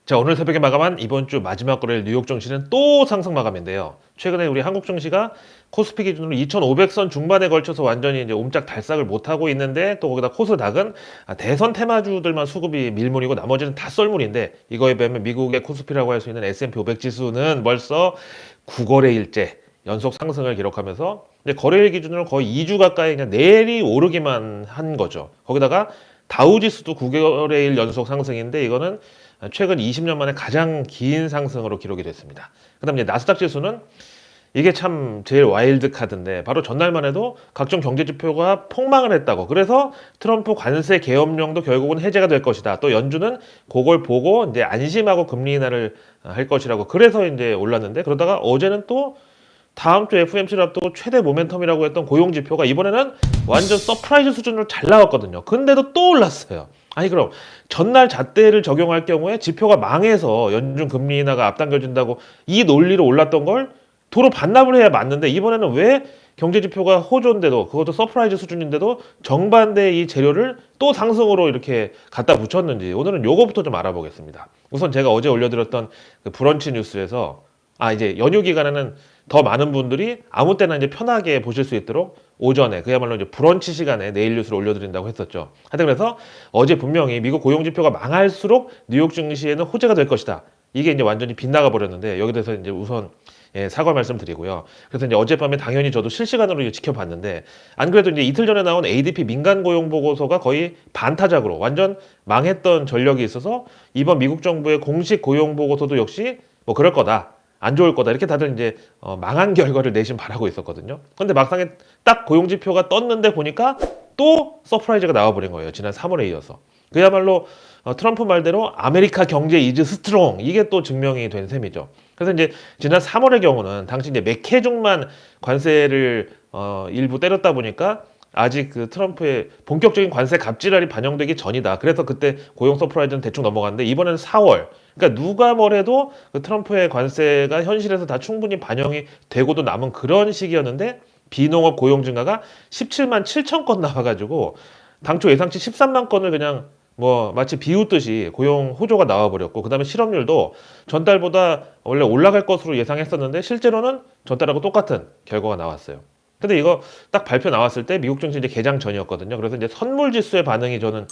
자, 오늘 새벽에 마감한 이번 주 마지막 거래일 뉴욕 증시는 또 상승 마감인데요. 최근에 우리 한국 증시가 코스피 기준으로 2,500선 중반에 걸쳐서 완전히 이제 옴짝달싹을 못하고 있는데, 또 거기다 코스닥은 대선 테마주들만 수급이 밀물이고 나머지는 다 썰물인데, 이거에 비하면 미국의 코스피라고 할 수 있는 S&P 500 지수는 벌써 9거래일째 연속 상승을 기록하면서 이제 거래일 기준으로 거의 2주 가까이 그냥 내리 오르기만 한 거죠. 거기다가 다우지수도 9거래일 연속 상승인데, 이거는 최근 20년 만에 가장 긴 상승으로 기록이 됐습니다. 그다음 이제 나스닥 지수는 이게 참 제일 와일드 카드인데, 바로 전날만 해도 각종 경제 지표가 폭망을 했다고. 그래서 트럼프 관세 계엄령도 결국은 해제가 될 것이다. 또 연준은 그걸 보고 이제 안심하고 금리 인하를 할 것이라고. 그래서 이제 올랐는데, 그러다가 어제는 또 다음 주 FOMC를 앞두고 최대 모멘텀이라고 했던 고용 지표가 이번에는 완전 서프라이즈 수준으로 잘 나왔거든요. 근데도 또 올랐어요. 아니, 그럼 전날 잣대를 적용할 경우에 지표가 망해서 연준 금리 인하가 앞당겨진다고 이 논리로 올랐던 걸 도로 반납을 해야 맞는데, 이번에는 왜 경제 지표가 호조인데도, 그것도 서프라이즈 수준인데도 정반대의 이 재료를 또 상승으로 이렇게 갖다 붙였는지, 오늘은 요거부터 좀 알아보겠습니다. 우선 제가 어제 올려드렸던 그 브런치 뉴스에서 이제 연휴 기간에는 더 많은 분들이 아무 때나 이제 편하게 보실 수 있도록 오전에, 그야말로 이제 브런치 시간에 내일 뉴스를 올려드린다고 했었죠. 하여튼 그래서 어제 분명히 미국 고용 지표가 망할수록 뉴욕 증시에는 호재가 될 것이다. 이게 이제 완전히 빗나가 버렸는데, 여기 대해서 이제 우선 사과 말씀드리고요. 그래서 이제 어젯밤에 당연히 저도 실시간으로 지켜봤는데, 안 그래도 이제 이틀 전에 나온 ADP 민간 고용 보고서가 거의 반타작으로 완전 망했던 전력이 있어서, 이번 미국 정부의 공식 고용 보고서도 역시 뭐 그럴 거다, 안 좋을 거다, 이렇게 다들 이제 망한 결과를 내심 바라고 있었거든요. 근데 막상에 딱 고용 지표가 떴는데 보니까 또 서프라이즈가 나와버린 거예요. 지난 3월에 이어서. 그야말로 트럼프 말대로 아메리카 경제 이즈 스트롱, 이게 또 증명이 된 셈이죠. 그래서 이제 지난 3월의 경우는 당시 이제 몇 개종만 관세를 일부 때렸다 보니까 아직 그 트럼프의 본격적인 관세 갑질알이 반영되기 전이다. 그래서 그때 고용 서프라이즈는 대충 넘어갔는데, 이번에는 4월. 그러니까 누가 뭐래도 그 트럼프의 관세가 현실에서 다 충분히 반영이 되고도 남은 그런 시기였는데, 비농업 고용 증가가 17만 7천 건 나와가지고 당초 예상치 13만 건을 그냥 뭐 마치 비웃듯이 고용 호조가 나와버렸고, 그 다음에 실업률도 전달보다 원래 올라갈 것으로 예상했었는데 실제로는 전달하고 똑같은 결과가 나왔어요. 근데 이거 딱 발표 나왔을 때 미국 증시 이제 개장 전이었거든요. 그래서 이제 선물 지수의 반응이 저는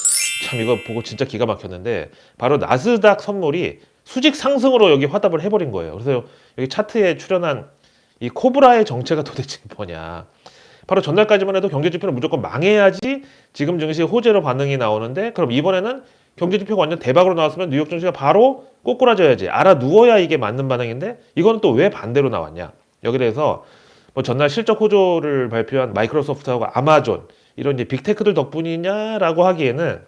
참 이거 보고 진짜 기가 막혔는데, 바로 나스닥 선물이 수직 상승으로 여기 화답을 해버린 거예요. 그래서 여기 차트에 출연한 이 코브라의 정체가 도대체 뭐냐. 바로 전날까지만 해도 경제 지표는 무조건 망해야지 지금 증시 호재로 반응이 나오는데, 그럼 이번에는 경제 지표가 완전 대박으로 나왔으면 뉴욕 증시가 바로 꼬꾸라져야지, 알아 누워야 이게 맞는 반응인데, 이건 또 왜 반대로 나왔냐. 여기 대해서 뭐 전날 실적 호조를 발표한 마이크로소프트하고 아마존, 이런 이제 빅테크들 덕분이냐라고 하기에는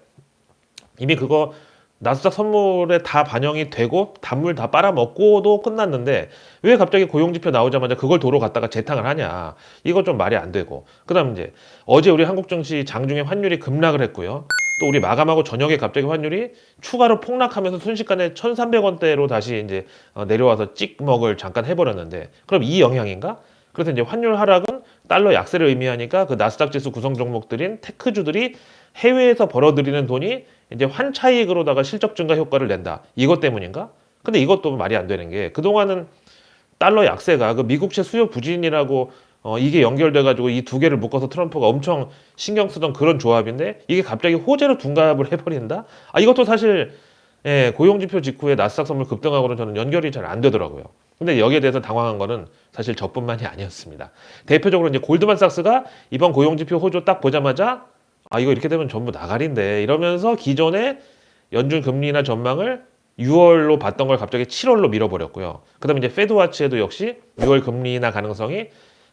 이미 그거 나스닥 선물에 다 반영이 되고 단물 다 빨아먹고도 끝났는데, 왜 갑자기 고용지표 나오자마자 그걸 도로 갖다가 재탕을 하냐. 이거 좀 말이 안 되고. 그 다음 이제 어제 우리 한국 증시 장중에 환율이 급락을 했고요. 또 우리 마감하고 저녁에 갑자기 환율이 추가로 폭락하면서 순식간에 1,300원대로 다시 이제 내려와서 찍먹을 잠깐 해버렸는데, 그럼 이 영향인가? 그래서 이제 환율 하락은 달러 약세를 의미하니까 그 나스닥 지수 구성 종목들인 테크주들이 해외에서 벌어들이는 돈이 이제 환차익으로다가 실적 증가 효과를 낸다. 이것 때문인가? 근데 이것도 말이 안 되는 게, 그동안은 달러 약세가 그 미국채 수요 부진이라고 이게 연결돼가지고 이 두 개를 묶어서 트럼프가 엄청 신경 쓰던 그런 조합인데, 이게 갑자기 호재로 둔갑을 해버린다? 이것도 사실 고용지표 직후에 나스닥 선물 급등하고는 저는 연결이 잘 안 되더라고요. 근데 여기에 대해서 당황한 거는 사실 저뿐만이 아니었습니다. 대표적으로 이제 골드만삭스가 이번 고용지표 호조 딱 보자마자 이거 이렇게 되면 전부 나가린데 이러면서 기존의 연준 금리 인하 전망을 6월로 봤던 걸 갑자기 7월로 밀어버렸고요. 그 다음에 이제 페드와치에도 역시 6월 금리 인하 가능성이,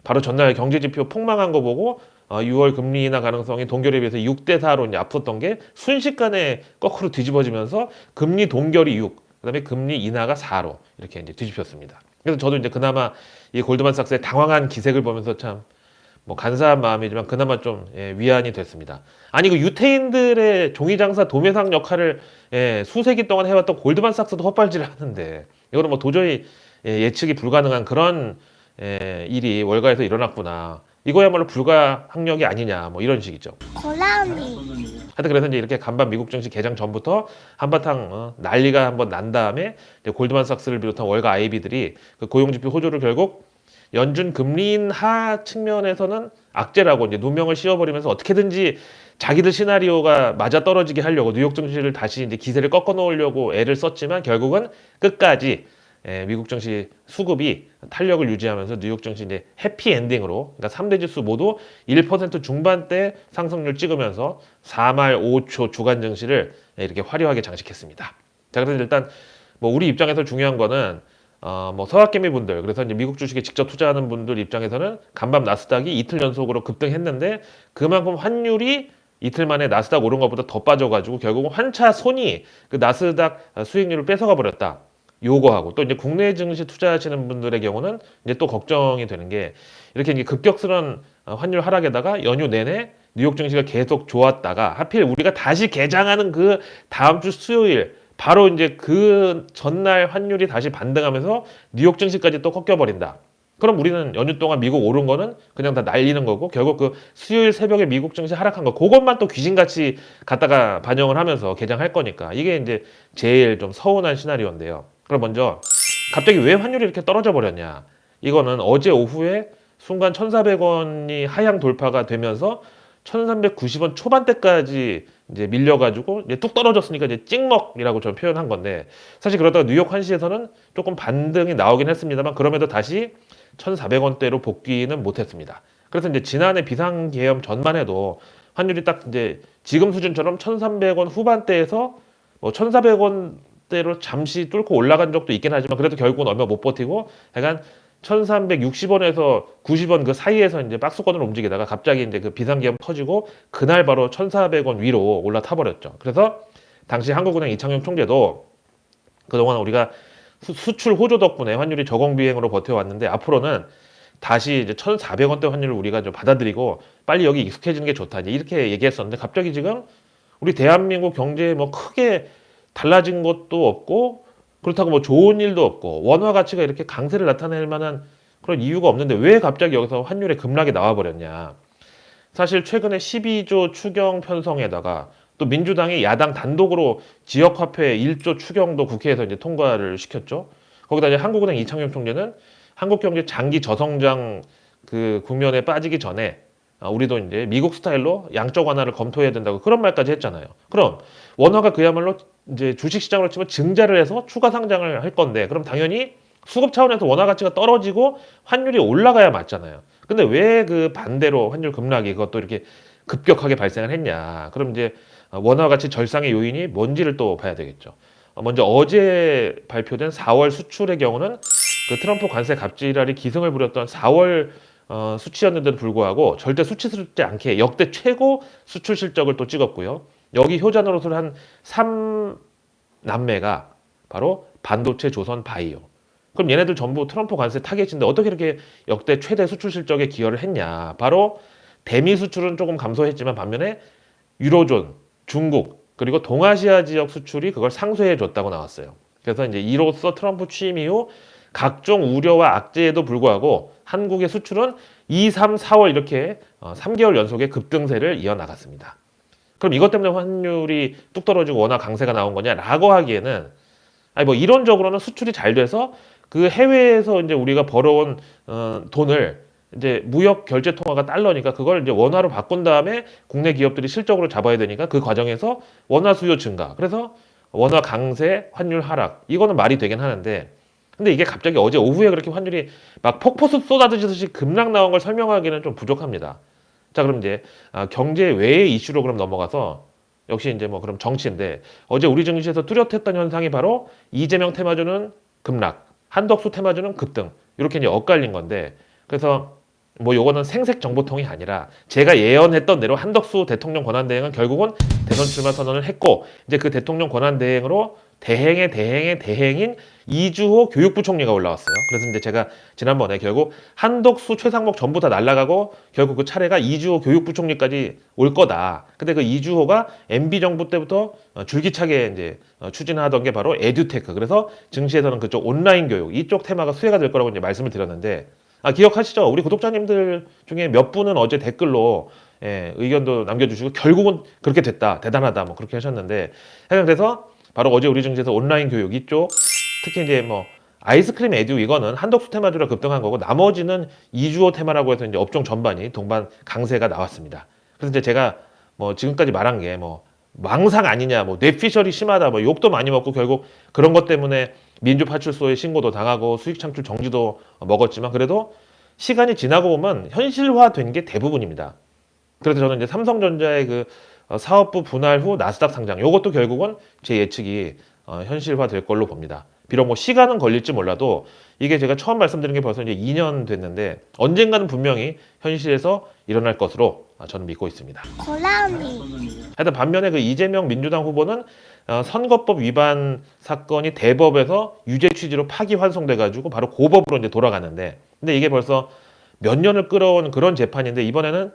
바로 전날 경제지표 폭망한 거 보고 6월 금리 인하 가능성이 동결에 비해서 6대4로 이제 앞섰던 게 순식간에 거꾸로 뒤집어지면서 금리 동결이 6, 그 다음에 금리 인하가 4로 이렇게 이제 뒤집혔습니다. 그래서 저도 이제 그나마 이 골드만삭스의 당황한 기색을 보면서 참 뭐 간사한 마음이지만 그나마 좀 위안이 됐습니다. 아니, 그 유태인들의 종이장사 도매상 역할을 수세기 동안 해왔던 골드만삭스도 헛발질을 하는데, 이거는 뭐 도저히 예측이 불가능한 그런 일이 월가에서 일어났구나. 이거야말로 불가항력이 아니냐 뭐 이런 식이죠. 고라니. 하여튼 그래서 이제 이렇게 간밤 미국 증시 개장 전부터 한바탕 난리가 한번 난 다음에 이제 골드만삭스를 비롯한 월가 IB들이 그 고용지표 호조를 결국 연준 금리 인하 측면에서는 악재라고 이제 누명을 씌워버리면서 어떻게든지 자기들 시나리오가 맞아 떨어지게 하려고 뉴욕 증시를 다시 이제 기세를 꺾어 놓으려고 애를 썼지만 결국은 끝까지 미국 증시 수급이 탄력을 유지하면서 뉴욕 증시 이제 해피 엔딩으로 그러니까 3대 지수 모두 1% 중반대 상승률 찍으면서 4말 5초 주간 증시를 이렇게 화려하게 장식했습니다. 자, 그래서 일단 뭐 우리 입장에서 중요한 거는 뭐 서학개미 분들 그래서 이제 미국 주식에 직접 투자하는 분들 입장에서는 간밤 나스닥이 이틀 연속으로 급등했는데 그만큼 환율이 이틀 만에 나스닥 오른 것보다 더 빠져가지고 결국은 환차 손이 그 나스닥 수익률을 뺏어가 버렸다. 요거하고 또 이제 국내 증시 투자하시는 분들의 경우는 이제 또 걱정이 되는 게 이렇게 이제 급격스런 환율 하락에다가 연휴 내내 뉴욕 증시가 계속 좋았다가 하필 우리가 다시 개장하는 그 다음 주 수요일 바로 이제 그 전날 환율이 다시 반등하면서 뉴욕 증시까지 또 꺾여버린다. 그럼 우리는 연휴 동안 미국 오른 거는 그냥 다 날리는 거고 결국 그 수요일 새벽에 미국 증시 하락한 거 그것만 또 귀신같이 갖다가 반영을 하면서 개장할 거니까 이게 이제 제일 좀 서운한 시나리오인데요. 그럼 먼저 갑자기 왜 환율이 이렇게 떨어져 버렸냐? 이거는 어제 오후에 순간 1,400원이 하향 돌파가 되면서 1,390원 초반대까지 이제 밀려가지고 이제 뚝 떨어졌으니까 이제 찍먹이라고 저는 표현한 건데 사실 그러다가 뉴욕 한시에서는 조금 반등이 나오긴 했습니다만 그럼에도 다시 1,400원대로 복귀는 못했습니다. 그래서 이제 지난해 비상계엄 전만 해도 환율이 딱 이제 지금 수준처럼 1,300원 후반대에서 뭐 1,400원대로 잠시 뚫고 올라간 적도 있긴 하지만 그래도 결국은 얼마 못 버티고 약간 1,360원에서 90원 그 사이에서 이제 박스권으로 움직이다가 갑자기 이제 그 비상계엄 터지고 그날 바로 1,400원 위로 올라타 버렸죠. 그래서 당시 한국은행 이창용 총재도 그동안 우리가 수출 호조 덕분에 환율이 저공비행으로 버텨왔는데 앞으로는 다시 이제 1,400원대 환율을 우리가 좀 받아들이고 빨리 여기 익숙해지는 게 좋다. 이제 이렇게 얘기했었는데 갑자기 지금 우리 대한민국 경제에 뭐 크게 달라진 것도 없고 그렇다고 뭐 좋은 일도 없고 원화 가치가 이렇게 강세를 나타낼 만한 그런 이유가 없는데 왜 갑자기 여기서 환율의 급락이 나와버렸냐. 사실 최근에 12조 추경 편성에다가 또 민주당이 야당 단독으로 지역화폐 1조 추경도 국회에서 이제 통과를 시켰죠. 거기다 이제 한국은행 이창용 총재는 한국 경제 장기 저성장 그 국면에 빠지기 전에 우리도 이제 미국 스타일로 양적 완화를 검토해야 된다고 그런 말까지 했잖아요. 그럼 원화가 그야말로 이제 주식시장으로 치면 증자를 해서 추가 상장을 할 건데 그럼 당연히 수급 차원에서 원화 가치가 떨어지고 환율이 올라가야 맞잖아요. 근데 왜 그 반대로 환율 급락이 그것도 이렇게 급격하게 발생을 했냐. 그럼 이제 원화 가치 절상의 요인이 뭔지를 또 봐야 되겠죠. 먼저 어제 발표된 4월 수출의 경우는 그 트럼프 관세 갑질알이 기승을 부렸던 4월 수치였는데도 불구하고 절대 수치스럽지 않게 역대 최고 수출 실적을 또 찍었고요. 여기 효자 노릇을 한 3남매가 바로 반도체, 조선, 바이오. 그럼 얘네들 전부 트럼프 관세 타겟인데 어떻게 이렇게 역대 최대 수출 실적에 기여를 했냐. 바로 대미 수출은 조금 감소했지만 반면에 유로존, 중국, 그리고 동아시아 지역 수출이 그걸 상쇄해 줬다고 나왔어요. 그래서 이제 이로써 트럼프 취임 이후 각종 우려와 악재에도 불구하고 한국의 수출은 2, 3, 4월 이렇게 3개월 연속의 급등세를 이어나갔습니다. 그럼 이것 때문에 환율이 뚝 떨어지고 워낙 강세가 나온 거냐라고 하기에는 아니 뭐 이론적으로는 수출이 잘 돼서 그 해외에서 이제 우리가 벌어온 돈을 이제 무역 결제 통화가 달러니까 그걸 이제 원화로 바꾼 다음에 국내 기업들이 실적으로 잡아야 되니까 그 과정에서 원화 수요 증가. 그래서 원화 강세, 환율 하락. 이거는 말이 되긴 하는데 근데 이게 갑자기 어제 오후에 그렇게 환율이 막 폭포수 쏟아지듯이 급락 나온 걸 설명하기는 좀 부족합니다. 자, 그럼 이제 경제 외의 이슈로 그럼 넘어가서 역시 이제 뭐 그럼 정치인데 어제 우리 증시에서 뚜렷했던 현상이 바로 이재명 테마주는 급락, 한덕수 테마주는 급등 이렇게 이제 엇갈린 건데 그래서 뭐 요거는 생색 정보통이 아니라 제가 예언했던 대로 한덕수 대통령 권한대행은 결국은 대선 출마 선언을 했고 이제 그 대통령 권한대행으로 대행의 대행인 이주호 교육부 총리가 올라왔어요. 그래서 이제 제가 지난번에 결국 한덕수, 최상목 전부 다 날아가고 결국 그 차례가 이주호 교육부 총리까지 올 거다. 근데 그 이주호가 MB 정부 때부터 줄기차게 이제 추진하던 게 바로 에듀테크. 그래서 증시에서는 그쪽 온라인 교육 이쪽 테마가 수혜가 될 거라고 이제 말씀을 드렸는데 기억하시죠? 우리 구독자님들 중에 몇 분은 어제 댓글로 의견도 남겨주시고 결국은 그렇게 됐다, 대단하다, 뭐 그렇게 하셨는데, 그래서 바로 어제 우리 증시에서 온라인 교육 이쪽, 특히 이제 뭐 아이스크림 에듀 이거는 한덕수 테마주라 급등한 거고, 나머지는 이주호 테마라고 해서 이제 업종 전반이 동반 강세가 나왔습니다. 그래서 이제 제가 뭐 지금까지 말한 게 뭐 망상 아니냐, 뭐 뇌피셜이 심하다, 뭐 욕도 많이 먹고 결국 그런 것 때문에 민주파출소에 신고도 당하고 수익 창출 정지도 먹었지만, 그래도 시간이 지나고 보면 현실화된 게 대부분입니다. 그래서 저는 이제 삼성전자의 그 사업부 분할 후 나스닥 상장, 요것도 결국은 제 예측이 현실화될 걸로 봅니다. 비록 뭐 시간은 걸릴지 몰라도, 이게 제가 처음 말씀드린 게 벌써 이제 2년 됐는데 언젠가는 분명히 현실에서 일어날 것으로 저는 믿고 있습니다. 하여튼 반면에 그 이재명 민주당 후보는 선거법 위반 사건이 대법에서 유죄 취지로 파기환송돼가지고 바로 고법으로 이제 돌아가는데, 근데 이게 벌써 몇 년을 끌어온 그런 재판인데, 이번에는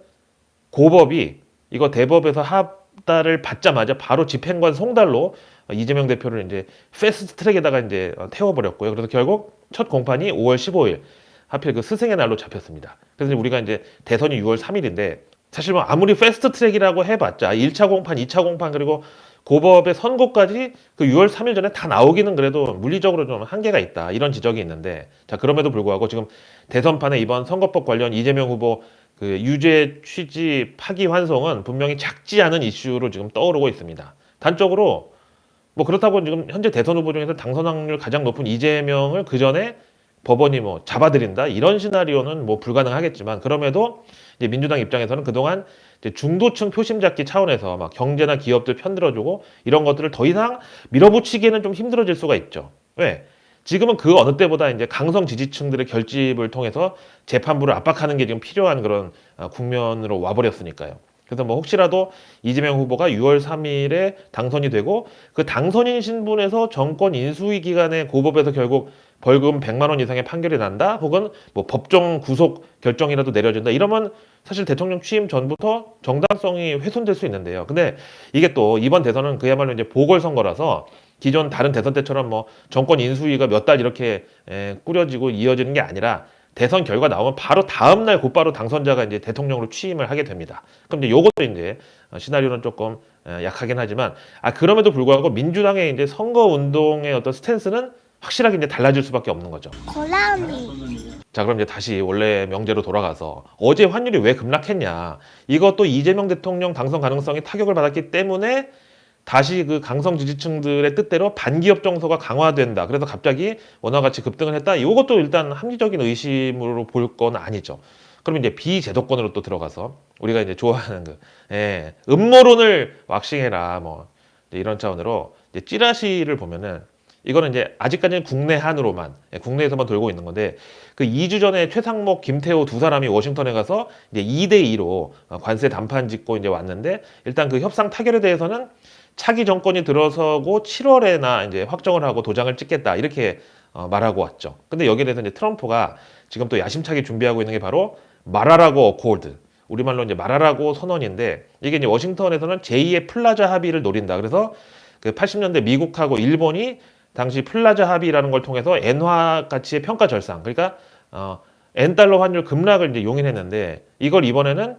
고법이 이거 대법에서 합달을 받자마자 바로 집행관 송달로 이재명 대표를 이제 패스트 트랙에다가 이제 태워버렸고요. 그래서 결국 첫 공판이 5월 15일, 하필 그 스승의 날로 잡혔습니다. 그래서 우리가 이제 대선이 6월 3일인데, 사실 뭐 아무리 패스트 트랙이라고 해봤자 1차 공판, 2차 공판, 그리고 고법의 선고까지 그 6월 3일 전에 다 나오기는 그래도 물리적으로 좀 한계가 있다, 이런 지적이 있는데, 자, 그럼에도 불구하고 지금 대선판에 이번 선거법 관련 이재명 후보 그 유죄 취지 파기환송은 분명히 작지 않은 이슈로 지금 떠오르고 있습니다. 단적으로 뭐 그렇다고 지금 현재 대선 후보 중에서 당선 확률 가장 높은 이재명을 그 전에 법원이 뭐 잡아들인다, 이런 시나리오는 뭐 불가능하겠지만, 그럼에도 이제 민주당 입장에서는 그동안 이제 중도층 표심 잡기 차원에서 막 경제나 기업들 편들어주고 이런 것들을 더 이상 밀어붙이기에는 좀 힘들어질 수가 있죠. 왜? 지금은 그 어느 때보다 이제 강성 지지층들의 결집을 통해서 재판부를 압박하는 게 지금 필요한 그런 국면으로 와버렸으니까요. 그래서 뭐 혹시라도 이재명 후보가 6월 3일에 당선이 되고 그 당선인 신분에서 정권 인수위 기간에 고법에서 결국 벌금 100만 원 이상의 판결이 난다, 혹은 뭐 법정 구속 결정이라도 내려진다, 이러면 사실 대통령 취임 전부터 정당성이 훼손될 수 있는데요. 근데 이게 또 이번 대선은 그야말로 이제 보궐선거라서 기존 다른 대선 때처럼 뭐 정권 인수위가 몇 달 이렇게 꾸려지고 이어지는 게 아니라, 대선 결과 나오면 바로 다음 날 곧바로 당선자가 이제 대통령으로 취임을 하게 됩니다. 그럼 이제 요것도 이제 시나리오는 조금 약하긴 하지만, 그럼에도 불구하고 민주당의 이제 선거 운동의 어떤 스탠스는 확실하게 이제 달라질 수밖에 없는 거죠. 자, 그럼 이제 다시 원래 명제로 돌아가서 어제 환율이 왜 급락했냐? 이것도 이재명 대통령 당선 가능성이 타격을 받았기 때문에 다시 그 강성 지지층들의 뜻대로 반기업 정서가 강화된다, 그래서 갑자기 원화 가치 급등을 했다, 이것도 일단 합리적인 의심으로 볼 건 아니죠. 그럼 이제 비제도권으로 또 들어가서 우리가 이제 좋아하는 그 음모론을 왁싱해라, 뭐 이런 차원으로 이제 찌라시를 보면은, 이거는 이제 아직까지는 국내 한으로만, 국내에서만 돌고 있는 건데, 그 2주 전에 최상목, 김태호 두 사람이 워싱턴에 가서 이제 2대2로 관세 단판 짓고 이제 왔는데, 일단 그 협상 타결에 대해서는 차기 정권이 들어서고 7월에나 이제 확정을 하고 도장을 찍겠다, 이렇게 말하고 왔죠. 근데 여기에 대해서 이제 트럼프가 지금 또 야심차게 준비하고 있는 게 바로 말하라고 어코드, 우리말로 이제 말하라고 선언인데, 이게 이제 워싱턴에서는 제2의 플라자 합의를 노린다. 그래서 그 80년대 미국하고 일본이 당시 플라자 합의라는 걸 통해서 엔화 가치의 평가 절상, 그러니까 엔달러 환율 급락을 이제 용인했는데, 이걸 이번에는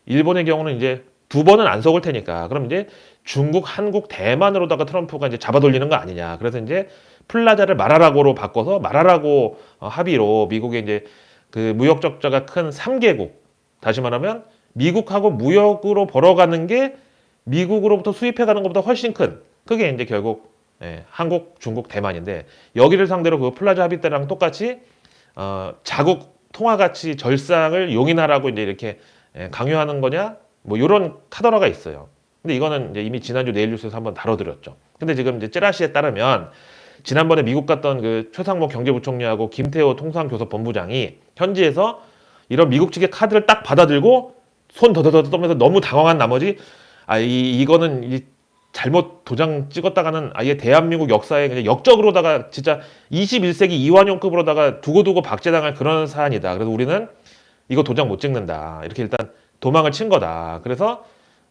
일본의 경우는 이제 두 번은 안 속을 테니까, 그럼 이제 중국, 한국, 대만으로다가 트럼프가 이제 잡아돌리는 거 아니냐. 그래서 이제 플라자를 말하라고로 바꿔서 말하라고 합의로 미국의 이제 그 무역 적자가 큰 3개국, 다시 말하면 미국하고 무역으로 벌어가는 게 미국으로부터 수입해가는 것보다 훨씬 큰, 그게 이제 결국 한국, 중국, 대만인데, 여기를 상대로 그 플라자 합의 때랑 똑같이 자국 통화 가치 절상을 용인하라고 이제 이렇게 강요하는 거냐, 뭐 이런 카더라가 있어요. 근데 이거는 이제 이미 지난주 내일 뉴스에서 한번 다뤄드렸죠. 근데 지금 이제 찌라시에 따르면, 지난번에 미국 갔던 그 최상목 경제부총리하고 김태호 통상교섭본부장이 현지에서 이런 미국 측의 카드를 딱 받아들고 손 더더더 떠면서 너무 당황한 나머지, 이거는 잘못 도장 찍었다가는 아예 대한민국 역사에 그냥 역적으로다가 진짜 21세기 이완용급으로다가 두고두고 박제당할 그런 사안이다. 그래서 우리는 이거 도장 못 찍는다, 이렇게 일단 도망을 친 거다. 그래서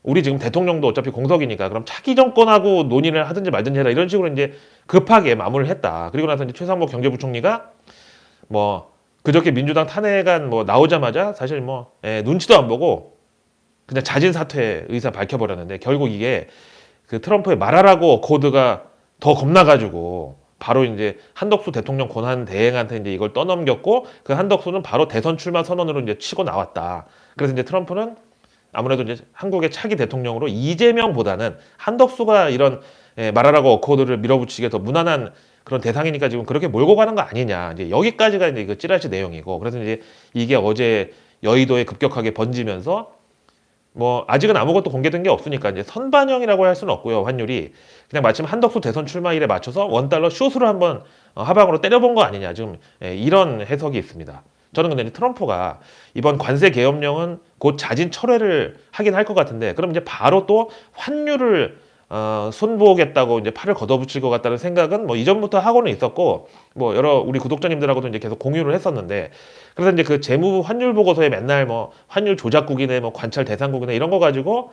우리 지금 대통령도 어차피 공석이니까 그럼 차기 정권하고 논의를 하든지 말든지 해라, 이런 식으로 이제 급하게 마무리를 했다. 그리고 나서 이제 최상목 경제부총리가 뭐 그저께 민주당 탄핵안 뭐 나오자마자 사실 뭐 눈치도 안 보고 그냥 자진 사퇴 의사 밝혀버렸는데 결국 이게 그 트럼프의 말하라고 어코드가 더 겁나가지고 바로 이제 한덕수 대통령 권한 대행한테 이제 이걸 떠넘겼고 그 한덕수는 바로 대선 출마 선언으로 이제 치고 나왔다. 그래서 이제 트럼프는 아무래도 이제 한국의 차기 대통령으로 이재명보다는 한덕수가 이런 말하라고 어코드를 밀어붙이게 더 무난한 그런 대상이니까 지금 그렇게 몰고 가는 거 아니냐. 이제 여기까지가 이제 그 찌라시 내용이고 그래서 이제 이게 어제 여의도에 급격하게 번지면서 뭐 아직은 아무것도 공개된 게 없으니까 이제 선반영이라고 할 수는 없고요. 환율이 그냥 마침 한덕수 대선 출마일에 맞춰서 원달러 숏으로 한번 하방으로 때려본 거 아니냐 지금 이런 해석이 있습니다. 저는 근데 이제 트럼프가 이번 관세 계엄령은 곧 자진 철회를 하긴 할 것 같은데 그럼 이제 바로 또 환율을 손보겠다고 이제 팔을 걷어붙일 것 같다는 생각은 뭐 이전부터 하고는 있었고 뭐 여러 우리 구독자님들하고도 이제 계속 공유를 했었는데 그래서 이제 그 재무부 환율 보고서에 맨날 뭐 환율 조작국이네 뭐 관찰 대상국이네 이런 거 가지고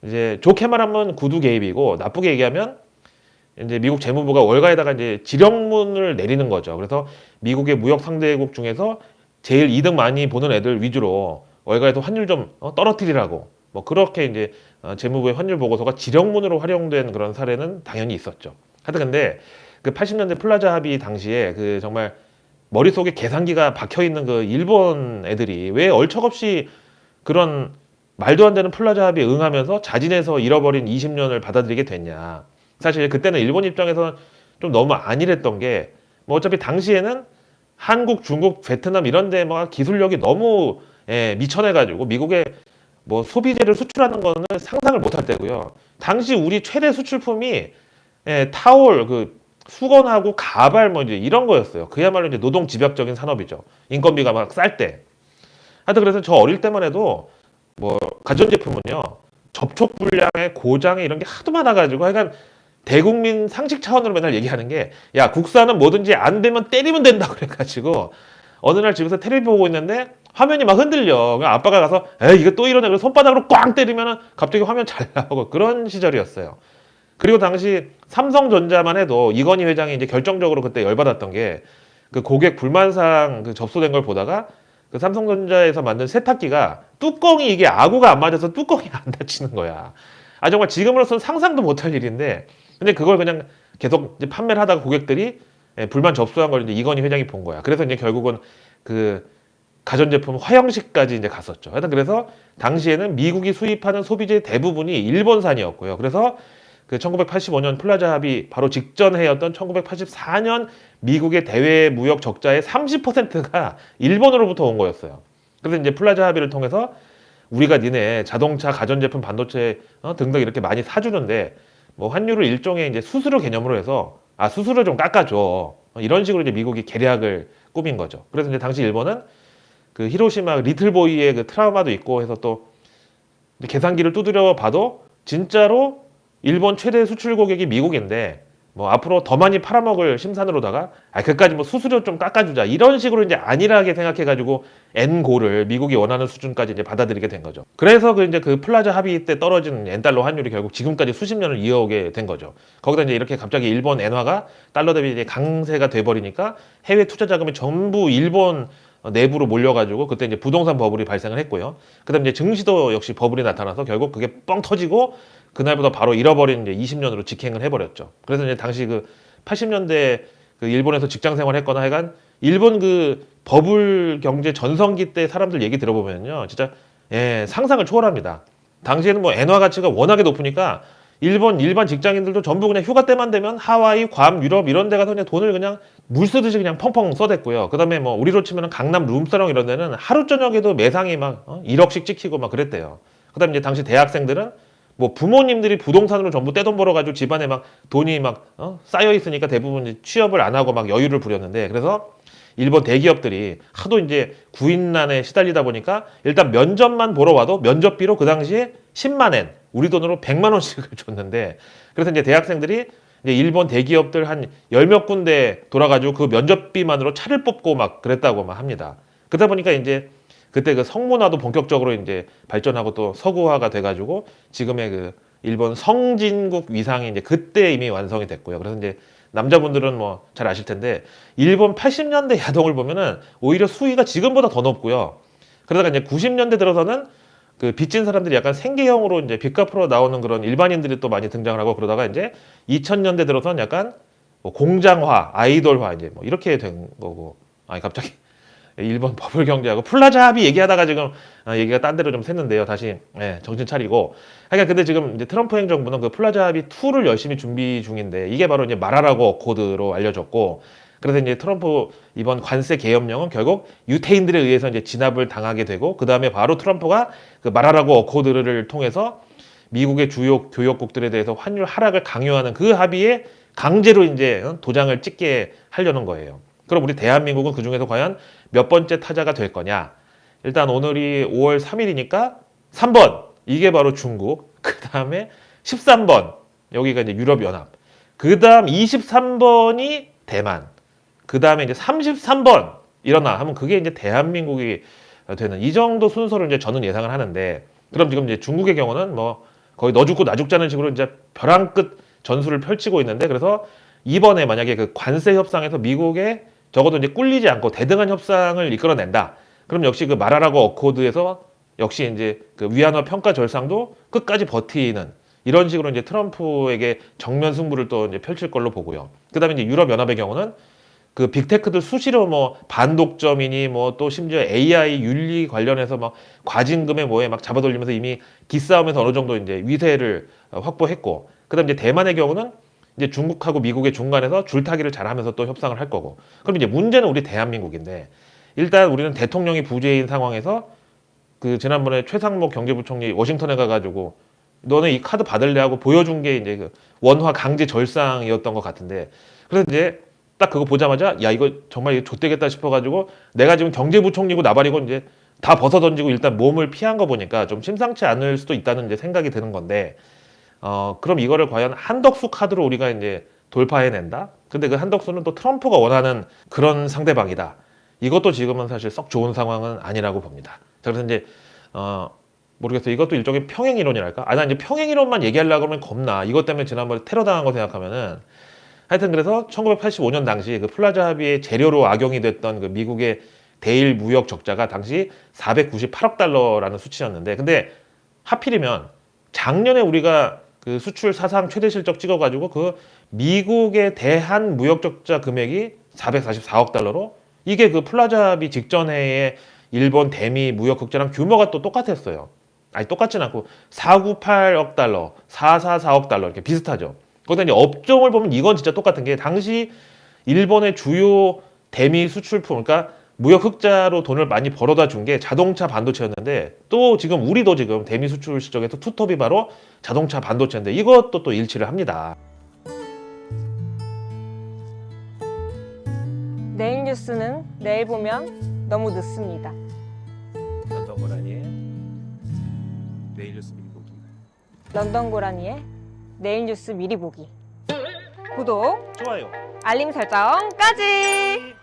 이제 좋게 말하면 구두 개입이고 나쁘게 얘기하면 이제 미국 재무부가 월가에다가 이제 지령문을 내리는 거죠. 그래서 미국의 무역 상대국 중에서 제일 이득 많이 보는 애들 위주로 월가에서 환율 좀 떨어뜨리라고 뭐 그렇게 이제 재무부의 환율 보고서가 지령문으로 활용된 그런 사례는 당연히 있었죠. 하여튼 근데 그 80년대 플라자 합의 당시에 그 정말 머릿속에 계산기가 박혀 있는 그 일본 애들이 왜 얼척없이 그런 말도 안 되는 플라자 합의에 응하면서 자진해서 잃어버린 20년을 받아들이게 됐냐. 사실 그때는 일본 입장에서는 좀 너무 안일했던 게 뭐 어차피 당시에는 한국, 중국, 베트남 이런 데 막 기술력이 너무 미천해가지고 미국에 뭐 소비재를 수출하는 거는 상상을 못할 때고요. 당시 우리 최대 수출품이 타올, 그 수건하고 가발 뭐 이제 이런 거였어요. 그야말로 이제 노동 집약적인 산업이죠. 인건비가 막 쌀 때. 하여튼 그래서 저 어릴 때만 해도 뭐 가전제품은요 접촉 불량에 고장에 이런 게 하도 많아가지고 하여간 대국민 상식 차원으로 맨날 얘기하는 게 야 국산은 뭐든지 안 되면 때리면 된다 그래가지고 어느 날 집에서 텔레비 보고 있는데 화면이 막 흔들려. 그냥 아빠가 가서 에이 이거 또 이러네. 그래서 손바닥으로 꽝 때리면은 갑자기 화면 잘 나오고 그런 시절이었어요. 그리고 당시 삼성전자만 해도 이건희 회장이 이제 결정적으로 그때 열받았던 게 그 고객 불만사항 그 접수된 걸 보다가 그 삼성전자에서 만든 세탁기가 뚜껑이 이게 아구가 안 맞아서 뚜껑이 안 닫히는 거야. 아 정말 지금으로서는 상상도 못할 일인데 근데 그걸 그냥 계속 이제 판매를 하다가 고객들이 불만 접수한 걸 이제 이건희 회장이 본 거야. 그래서 이제 결국은 그 가전제품 화형식까지 이제 갔었죠. 하여튼 그래서 당시에는 미국이 수입하는 소비재 대부분이 일본산이었고요. 그래서 그 1985년 플라자 합의 바로 직전 해였던 1984년 미국의 대외 무역 적자의 30%가 일본으로부터 온 거였어요. 그래서 이제 플라자 합의를 통해서 우리가 니네 자동차, 가전제품, 반도체 등등 이렇게 많이 사주는데 뭐 환율을 일종의 이제 수수료 개념으로 해서 수수료 좀 깎아줘. 이런 식으로 이제 미국이 계략을 꾸민 거죠. 그래서 이제 당시 일본은 그 히로시마 리틀보이의 그 트라우마도 있고 해서 또 계산기를 두드려 봐도 진짜로 일본 최대 수출 고객이 미국인데 뭐 앞으로 더 많이 팔아먹을 심산으로다가 그까지 뭐 수수료 좀 깎아주자 이런 식으로 이제 안일하게 생각해가지고 엔고를 미국이 원하는 수준까지 이제 받아들이게 된 거죠. 그래서 그 이제 그 플라자 합의 때 떨어진 엔달러 환율이 결국 지금까지 수십 년을 이어오게 된 거죠. 거기다 이제 이렇게 갑자기 일본 엔화가 달러 대비 이제 강세가 돼버리니까 해외 투자 자금이 전부 일본 내부로 몰려가지고 그때 이제 부동산 버블이 발생을 했고요. 그다음에 이제 증시도 역시 버블이 나타나서 결국 그게 뻥 터지고 그날부터 바로 잃어버린 이제 20년으로 직행을 해버렸죠. 그래서 이제 당시 그 80년대 그 일본에서 직장 생활했거나 하여간 일본 그 버블 경제 전성기 때 사람들 얘기 들어보면요, 진짜 상상을 초월합니다. 당시에는 뭐 엔화 가치가 워낙에 높으니까 일본 일반 직장인들도 전부 그냥 휴가 때만 되면 하와이, 괌, 유럽 이런 데 가서 그냥 돈을 그냥 물 쓰듯이 그냥 펑펑 써댔고요. 그다음에 뭐 우리로 치면은 강남 룸사롱 이런 데는 하루 저녁에도 매상이 막 1억씩 찍히고 막 그랬대요. 그다음에 이제 당시 대학생들은 뭐 부모님들이 부동산으로 전부 떼돈 벌어가지고 집안에 막 돈이 막 쌓여 있으니까 대부분 취업을 안 하고 막 여유를 부렸는데 그래서 일본 대기업들이 하도 이제 구인난에 시달리다 보니까 일단 면접만 보러 와도 면접비로 그 당시에 10만 엔, 우리 돈으로 100만 원씩을 줬는데 그래서 이제 대학생들이 이제 일본 대기업들 한 열 몇 군데 돌아가지고 그 면접비만으로 차를 뽑고 막 그랬다고 막 합니다. 그러다 보니까 이제 그때 그 성문화도 본격적으로 이제 발전하고 또 서구화가 돼가지고 지금의 그 일본 성진국 위상이 이제 그때 이미 완성이 됐고요. 그래서 이제 남자분들은 뭐 잘 아실 텐데 일본 80년대 야동을 보면은 오히려 수위가 지금보다 더 높고요. 그러다가 이제 90년대 들어서는 그 빚진 사람들이 약간 생계형으로 이제 빚갚으러 나오는 그런 일반인들이 또 많이 등장을 하고 그러다가 이제 2000년대 들어서는 약간 뭐 공장화, 아이돌화 이제 뭐 이렇게 된 거고. 아니 갑자기 일본 버블 경제하고 플라자 합의 얘기하다가 지금 얘기가 딴 데로 좀 샜는데요. 다시 정신 차리고. 하여간 근데 지금 이제 트럼프 행정부는 그 플라자 합의 2를 열심히 준비 중인데 이게 바로 이제 말하라고 어코드로 알려졌고 그래서 이제 트럼프 이번 관세 개혁령은 결국 유태인들에 의해서 이제 진압을 당하게 되고 그 다음에 바로 트럼프가 그 말하라고 어코드를 통해서 미국의 주요 교역국들에 대해서 환율 하락을 강요하는 그 합의에 강제로 이제 도장을 찍게 하려는 거예요. 그럼 우리 대한민국은 그 중에서 과연 몇 번째 타자가 될 거냐? 일단 오늘이 5월 3일이니까 3번 이게 바로 중국. 그 다음에 13번 여기가 이제 유럽연합. 그 다음 23번이 대만. 그 다음에 이제 33번 일어나 하면 그게 이제 대한민국이 되는 이 정도 순서를 이제 저는 예상을 하는데 그럼 지금 이제 중국의 경우는 뭐 거의 너 죽고 나 죽자는 식으로 이제 벼랑 끝 전술을 펼치고 있는데 그래서 이번에 만약에 그 관세 협상에서 미국에 적어도 이제 꿀리지 않고 대등한 협상을 이끌어낸다. 그럼 역시 그 말하라고 어코드에서 역시 이제 그 위안화 평가 절상도 끝까지 버티는 이런 식으로 이제 트럼프에게 정면 승부를 또 이제 펼칠 걸로 보고요. 그다음에 이제 유럽 연합의 경우는 그 빅테크들 수시로 뭐 반독점이니 뭐 또 심지어 AI 윤리 관련해서 막 과징금에 뭐에 막 잡아돌리면서 이미 기싸움에서 어느 정도 이제 위세를 확보했고 그다음 이제 대만의 경우는 이제 중국하고 미국의 중간에서 줄타기를 잘하면서 또 협상을 할 거고. 그럼 이제 문제는 우리 대한민국인데 일단 우리는 대통령이 부재인 상황에서 그 지난번에 최상목 경제부총리 워싱턴에 가가지고 너네 이 카드 받을래 하고 보여준 게 이제 그 원화 강제 절상이었던 것 같은데 그래서 이제 딱 그거 보자마자 야 이거 정말 이거 좆되겠다 싶어가지고 내가 지금 경제부총리고 나발이고 이제 다 벗어던지고 일단 몸을 피한 거 보니까 좀 심상치 않을 수도 있다는 이제 생각이 드는 건데 그럼 이거를 과연 한덕수 카드로 우리가 이제 돌파해낸다? 근데 그 한덕수는 또 트럼프가 원하는 그런 상대방이다. 이것도 지금은 사실 썩 좋은 상황은 아니라고 봅니다. 자, 그래서 이제, 모르겠어요. 이것도 일종의 평행이론이랄까? 나 이제 평행이론만 얘기하려고 하면 겁나. 이것 때문에 지난번에 테러 당한 거 생각하면은 하여튼 그래서 1985년 당시 그 플라자 합의의 재료로 악용이 됐던 그 미국의 대일 무역 적자가 당시 498억 달러라는 수치였는데 근데 하필이면 작년에 우리가 그 수출 사상 최대 실적 찍어가지고 그 미국의 대한 무역 적자 금액이 444억 달러로 이게 그 플라자 합의 직전 해의 일본 대미 무역 흑자랑 규모가 또 똑같았어요. 아니 똑같진 않고 498억 달러, 444억 달러 이렇게 비슷하죠. 거기다 이제 업종을 보면 이건 진짜 똑같은 게 당시 일본의 주요 대미 수출품 그러니까 무역 흑자로 돈을 많이 벌어다 준 게 자동차 반도체였는데 또 지금 우리도 지금 대미 수출 실적에서 투톱이 바로 자동차 반도체인데 이것도 또 일치를 합니다. 내일 뉴스는 내일 보면 너무 늦습니다. 런던 고라니의 내일 뉴스 미리 보기. 런던 고라니의 내일 뉴스 미리 보기. 구독, 좋아요. 알림 설정까지.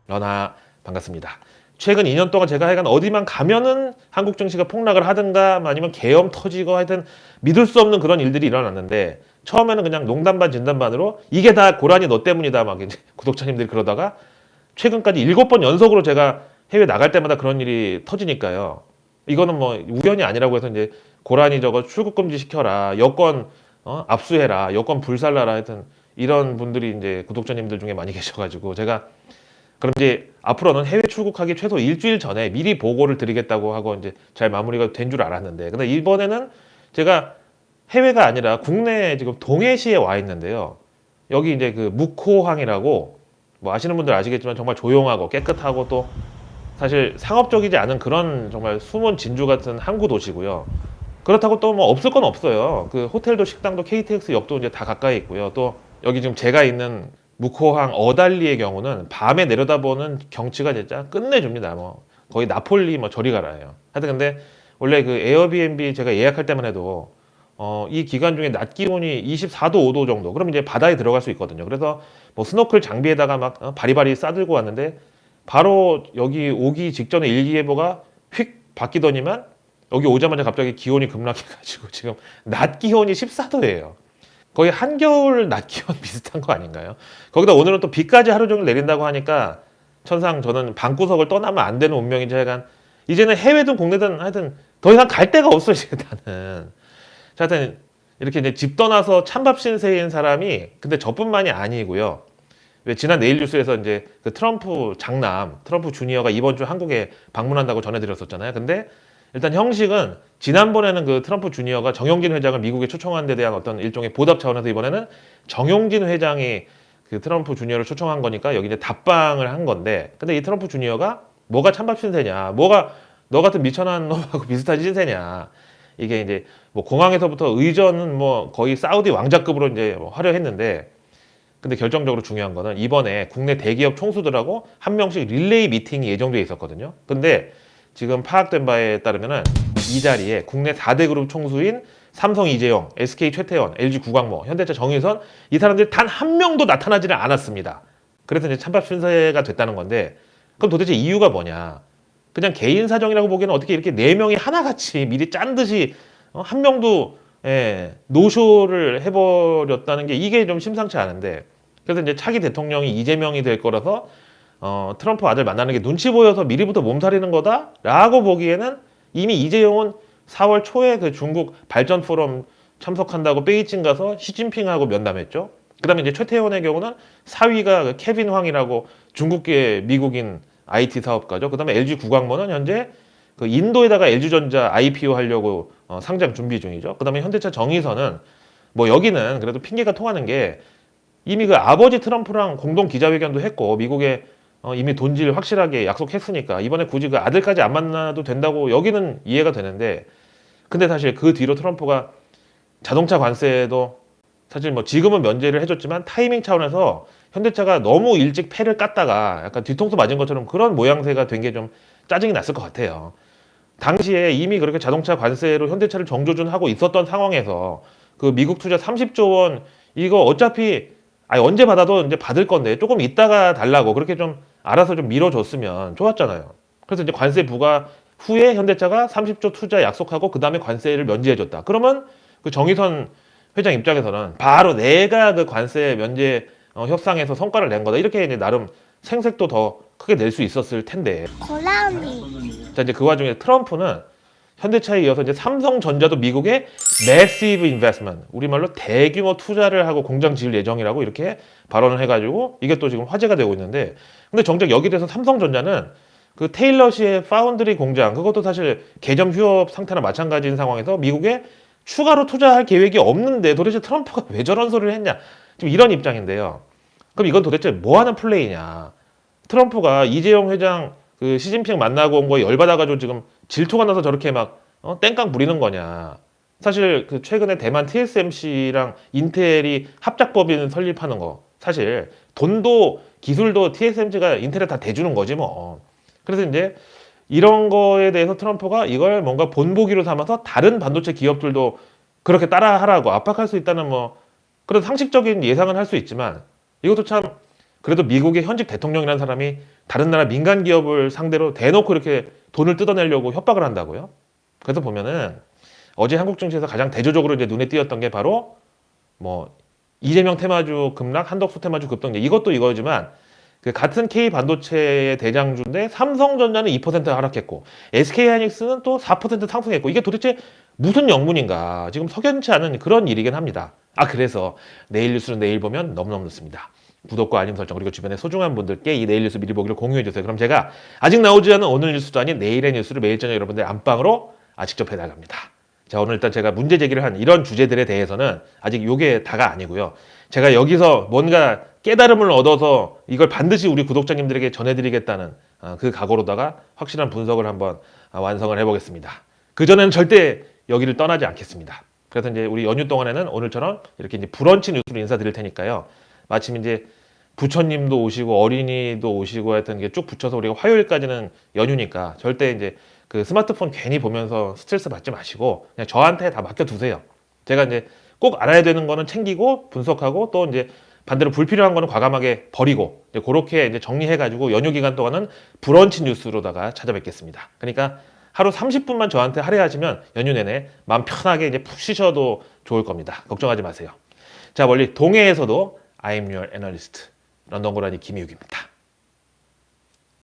러나 반갑습니다. 최근 2년 동안 제가 하여간 어디만 가면은 한국 증시가 폭락을 하든가 아니면 계엄 터지고 하여튼 믿을 수 없는 그런 일들이 일어났는데 처음에는 그냥 농담 반 진담 반으로 이게 다 고라니 너 때문이다 막 이제 구독자님들이 그러다가 최근까지 7번 연속으로 제가 해외 나갈 때마다 그런 일이 터지니까요. 이거는 뭐 우연이 아니라고 해서 이제 고라니 저거 출국 금지 시켜라, 여권 압수해라, 여권 불살라라 하여튼 이런 분들이 이제 구독자님들 중에 많이 계셔가지고 제가 그럼 이제 앞으로는 해외 출국하기 최소 일주일 전에 미리 보고를 드리겠다고 하고 이제 잘 마무리가 된 줄 알았는데 근데 이번에는 제가 해외가 아니라 국내 지금 동해시에 와 있는데요. 여기 이제 그 묵호항이라고 뭐 아시는 분들 아시겠지만 정말 조용하고 깨끗하고 또 사실 상업적이지 않은 그런 정말 숨은 진주 같은 항구 도시고요. 그렇다고 또 뭐 없을 건 없어요. 그 호텔도 식당도 KTX 역도 이제 다 가까이 있고요. 또 여기 지금 제가 있는 묵호항 어달리의 경우는 밤에 내려다보는 경치가 진짜 끝내줍니다. 뭐 거의 나폴리 뭐 저리 가라예요. 하여튼 근데 원래 그 에어비앤비 제가 예약할 때만 해도 이 기간 중에 낮 기온이 24도 5도 정도 그럼 이제 바다에 들어갈 수 있거든요. 그래서 뭐 스노클 장비에다가 막 바리바리 싸들고 왔는데 바로 여기 오기 직전에 일기예보가 휙 바뀌더니만 여기 오자마자 갑자기 기온이 급락해가지고 지금 낮 기온이 14도예요. 거의 한겨울 낮 기온 비슷한 거 아닌가요? 거기다 오늘은 또 비까지 하루 종일 내린다고 하니까 천상 저는 방구석을 떠나면 안 되는 운명인지 하여간 이제는 해외든 국내든 하여튼 더 이상 갈 데가 없어 이제 나는. 자, 하여튼 이렇게 이제 집 떠나서 찬밥 신세인 사람이 근데 저뿐만이 아니고요. 왜 지난 내일 뉴스에서 이제 그 트럼프 장남 트럼프 주니어가 이번 주 한국에 방문한다고 전해드렸었잖아요. 근데 일단 형식은 지난번에는 그 트럼프 주니어가 정용진 회장을 미국에 초청한 데 대한 어떤 일종의 보답 차원에서 이번에는 정용진 회장이 그 트럼프 주니어를 초청한 거니까 여기 이제 답방을 한 건데 근데 이 트럼프 주니어가 뭐가 찬밥 신세냐 뭐가 너 같은 미천한 놈하고 비슷한 신세냐 이게 이제 뭐 공항에서부터 의전은 뭐 거의 사우디 왕자급으로 이제 화려했는데 근데 결정적으로 중요한 거는 이번에 국내 대기업 총수들하고 한 명씩 릴레이 미팅이 예정돼 있었거든요. 근데 지금 파악된 바에 따르면은 이 자리에 국내 4대 그룹 총수인 삼성 이재용, SK 최태원, LG 구광모, 현대차 정의선 이 사람들이 단 한 명도 나타나지를 않았습니다. 그래서 이제 찬밥 신세가 됐다는 건데 그럼 도대체 이유가 뭐냐? 그냥 개인 사정이라고 보기에는 어떻게 이렇게 네 명이 하나같이 미리 짠 듯이 한 명도 노쇼를 해버렸다는 게 이게 좀 심상치 않은데 그래서 이제 차기 대통령이 이재명이 될 거라서 트럼프 아들 만나는 게 눈치 보여서 미리부터 몸살이는 거다라고 보기에는 이미 이재용은 4월 초에 그 중국 발전 포럼 참석한다고 베이징 가서 시진핑하고 면담했죠. 그다음에 이제 최태원의 경우는 사위가 그 케빈 황이라고 중국계 미국인 IT 사업가죠. 그다음에 LG 구광모는 현재 그 인도에다가 LG전자 IPO 하려고 상장 준비 중이죠. 그다음에 현대차 정의선은 뭐 여기는 그래도 핑계가 통하는 게 이미 그 아버지 트럼프랑 공동 기자회견도 했고 미국에 이미 돈질 확실하게 약속했으니까 이번에 굳이 그 아들까지 안 만나도 된다고 여기는 이해가 되는데 근데 사실 그 뒤로 트럼프가 자동차 관세도 사실 뭐 지금은 면제를 해줬지만 타이밍 차원에서 현대차가 너무 일찍 패를 깠다가 약간 뒤통수 맞은 것처럼 그런 모양새가 된 게 좀 짜증이 났을 것 같아요. 당시에 이미 그렇게 자동차 관세로 현대차를 정조준하고 있었던 상황에서 그 미국 투자 30조 원 이거 어차피 아니 언제 받아도 이제 받을 건데 조금 있다가 달라고 그렇게 좀 알아서 좀 밀어줬으면 좋았잖아요. 그래서 이제 관세 부과 후에 현대차가 30조 투자 약속하고 그 다음에 관세를 면제해줬다. 그러면 그 정의선 회장 입장에서는 바로 내가 그 관세 면제 협상에서 성과를 낸 거다. 이렇게 이제 나름 생색도 더 크게 낼 수 있었을 텐데. 고라니. 자 이제 그 와중에 트럼프는 현대차에 이어서 이제 삼성전자도 미국에 massive investment, 우리말로 대규모 투자를 하고 공장 지을 예정이라고 이렇게 발언을 해가지고 이게 또 지금 화제가 되고 있는데 근데 정작 여기 대해서 삼성전자는 그 테일러시의 파운드리 공장 그것도 사실 개점 휴업 상태나 마찬가지인 상황에서 미국에 추가로 투자할 계획이 없는데 도대체 트럼프가 왜 저런 소리를 했냐 지금 이런 입장인데요. 그럼 이건 도대체 뭐 하는 플레이냐? 트럼프가 이재용 회장 그 시진핑 만나고 온 거에 열받아가지고 지금 질투가 나서 저렇게 막 땡깡 부리는 거냐? 사실 그 최근에 대만 TSMC랑 인텔이 합작법인 설립하는 거 사실 돈도 기술도 TSMC가 인텔에 다 대주는 거지 뭐. 그래서 이제 이런 거에 대해서 트럼프가 이걸 뭔가 본보기로 삼아서 다른 반도체 기업들도 그렇게 따라하라고 압박할 수 있다는 뭐 그런 상식적인 예상은 할 수 있지만 이것도 참 그래도 미국의 현직 대통령이라는 사람이 다른 나라 민간 기업을 상대로 대놓고 이렇게 돈을 뜯어내려고 협박을 한다고요? 그래서 보면은 어제 한국 증시에서 가장 대조적으로 이제 눈에 띄었던 게 바로 뭐 이재명 테마주 급락, 한덕수 테마주 급등 이것도 이거지만 그 같은 K 반도체의 대장주인데 삼성전자는 2% 하락했고 SK하이닉스는 또 4% 상승했고 이게 도대체 무슨 영문인가 지금 석연치 않은 그런 일이긴 합니다. 아 그래서 내일 뉴스는 내일 보면 너무너무 좋습니다. 구독과 알림 설정 그리고 주변의 소중한 분들께 이 내일 뉴스 미리 보기를 공유해주세요. 그럼 제가 아직 나오지 않은 오늘 뉴스도 아닌 내일의 뉴스를 매일 저녁 여러분들 안방으로 직접 해달랍니다. 자 오늘 일단 제가 문제 제기를 한 이런 주제들에 대해서는 아직 요게 다가 아니고요. 제가 여기서 뭔가 깨달음을 얻어서 이걸 반드시 우리 구독자님들에게 전해드리겠다는 그 각오로다가 확실한 분석을 한번 완성을 해보겠습니다. 그전에는 절대 여기를 떠나지 않겠습니다. 그래서 이제 우리 연휴 동안에는 오늘처럼 이렇게 이제 브런치 뉴스로 인사드릴 테니까요. 마침 이제 부처님도 오시고 어린이도 오시고 하여튼 이게 쭉 붙여서 우리가 화요일까지는 연휴니까 절대 이제 그 스마트폰 괜히 보면서 스트레스 받지 마시고 그냥 저한테 다 맡겨두세요. 제가 이제 꼭 알아야 되는 거는 챙기고 분석하고 또 이제 반대로 불필요한 거는 과감하게 버리고 이제 그렇게 이제 정리해가지고 연휴 기간 동안은 브런치 뉴스로다가 찾아뵙겠습니다. 그러니까 하루 30분만 저한테 할애하시면 연휴 내내 마음 편하게 이제 푹 쉬셔도 좋을 겁니다. 걱정하지 마세요. 자, 멀리 동해에서도 I'm your analyst. 런던 고라니 김희욱입니다.